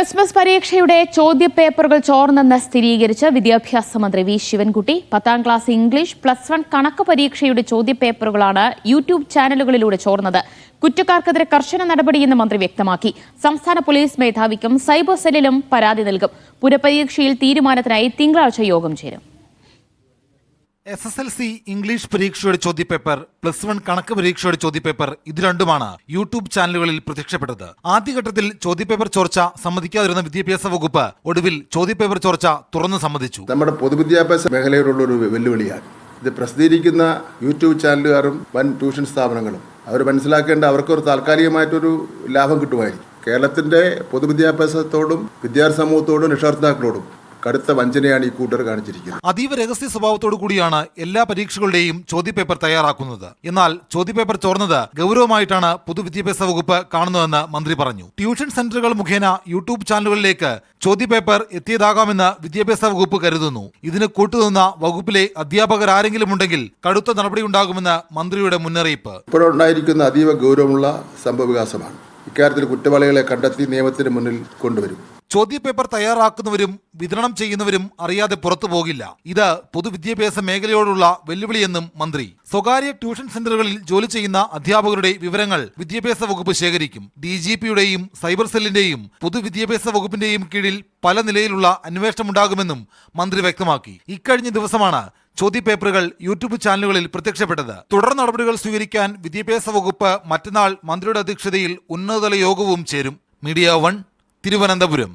Christmas പരീക്ഷയുടെ ചോദ്യപേപ്പറുകൾ ചോർന്നെന്ന് സ്ഥിരീകരിച്ച് വിദ്യാഭ്യാസ മന്ത്രി വി ശിവൻകുട്ടി. 10ാം ക്ലാസ് ഇംഗ്ലീഷ് +1 കണക്ക് പരീക്ഷയുടെ ചോദ്യപേപ്പറുകളാണ് യൂട്യൂബ് ചാനലുകളിലൂടെ ചോർന്നത്. കുറ്റക്കാർക്കെതിരെ കർശന നടപടിയെന്ന് മന്ത്രി വ്യക്തമാക്കി. സംസ്ഥാന പോലീസ് മേധാവിക്കും സൈബർ സെല്ലിലും പരാതി നൽകും. പുനഃപരീക്ഷയിൽ തീരുമാനത്തിനായി തിങ്കളാഴ്ച യോഗം ചേരും. SSLC ഇംഗ്ലീഷ് പരീക്ഷയുടെ ചോദ്യപേപ്പർ +1 കണക്ക് പരീക്ഷയുടെ ചോദ്യപേപ്പർ ഇത് രണ്ടുമാണ് യൂട്യൂബ് ചാനലുകളിൽ പ്രത്യക്ഷപ്പെട്ടത്. ആദ്യഘട്ടത്തിൽ ചോദ്യപേപ്പർ ചോർച്ച സമ്മതിക്കാതിരുന്ന വിദ്യാഭ്യാസ വകുപ്പ് ഒടുവിൽ ചോദ്യപേപ്പർ ചോർച്ച തുറന്നു സമ്മതിച്ചു. നമ്മുടെ പൊതുവിദ്യാഭ്യാസ മേഖലയിലുള്ള ഒരു വെല്ലുവിളിയാണ് ഇത്. പ്രസിദ്ധീകരിക്കുന്ന യൂട്യൂബ് ചാനലുകാരും വൻ ട്യൂഷൻ സ്ഥാപനങ്ങളും അവർ മനസ്സിലാക്കേണ്ട അവർക്കൊരു താൽക്കാലികമായിട്ടൊരു ലാഭം കിട്ടുമായിരിക്കും. കേരളത്തിന്റെ പൊതുവിദ്യാഭ്യാസത്തോടും വിദ്യാർത്ഥി സമൂഹത്തോടും രക്ഷകർത്താക്കളോടും കടുത്ത വഞ്ചനയാണ് ഈ കൂട്ടർ കാണിച്ചിരിക്കുന്നത്. അതീവ രഹസ്യ സ്വഭാവത്തോടു കൂടിയാണ് എല്ലാ പരീക്ഷകളുടെയും ചോദ്യപേപ്പർ തയ്യാറാക്കുന്നത്. എന്നാൽ ചോദ്യപേപ്പർ ചോർന്നത് ഗൗരവമായിട്ടാണ് പൊതുവിദ്യാഭ്യാസ വകുപ്പ് കാണുന്നതെന്ന് മന്ത്രി പറഞ്ഞു. ട്യൂഷൻ സെന്ററുകൾ മുഖേന യൂട്യൂബ് ചാനലുകളിലേക്ക് ചോദ്യപേപ്പർ എത്തിയതാകാമെന്ന് വിദ്യാഭ്യാസ വകുപ്പ് കരുതുന്നു. ഇതിന് കൂട്ടുനിന്ന വകുപ്പിലെ അധ്യാപകർ ആരെങ്കിലും ഉണ്ടെങ്കിൽ കടുത്ത നടപടിയുണ്ടാകുമെന്ന് മന്ത്രിയുടെ മുന്നറിയിപ്പ്. ഇപ്പോഴുണ്ടായിരിക്കുന്ന അതീവ ഗൗരവമുള്ള സംഭവവികാസമാണ്. ഇക്കാര്യത്തിൽ കുറ്റവാളികളെ കണ്ടെത്തി നിയമത്തിന് മുന്നിൽ കൊണ്ടുവരും. ചോദ്യപേപ്പർ തയ്യാറാക്കുന്നവരും വിതരണം ചെയ്യുന്നവരും അറിയാതെ പുറത്തു പോകില്ല. ഇത് പൊതുവിദ്യാഭ്യാസ മേഖലയോടുള്ള വെല്ലുവിളിയെന്നും മന്ത്രി. സ്വകാര്യ ട്യൂഷൻ സെന്ററുകളിൽ ജോലി ചെയ്യുന്ന അധ്യാപകരുടെ വിവരങ്ങൾ വിദ്യാഭ്യാസ വകുപ്പ് ശേഖരിക്കും. DGPയുടെയും സൈബർ സെല്ലിന്റെയും പൊതുവിദ്യാഭ്യാസ വകുപ്പിന്റെയും കീഴിൽ പല നിലയിലുള്ള അന്വേഷണമുണ്ടാകുമെന്നും മന്ത്രി വ്യക്തമാക്കി. ഇക്കഴിഞ്ഞ ദിവസമാണ് ചോദ്യപേപ്പറുകൾ യൂട്യൂബ് ചാനലുകളിൽ പ്രത്യക്ഷപ്പെട്ടത്. തുടർ നടപടികൾ സ്വീകരിക്കാൻ വിദ്യാഭ്യാസ വകുപ്പ് മറ്റന്നാൾ മന്ത്രിയുടെ അധ്യക്ഷതയിൽ ഉന്നതതല യോഗവും ചേരും. മീഡിയ 1 തിരുവനന്തപുരം.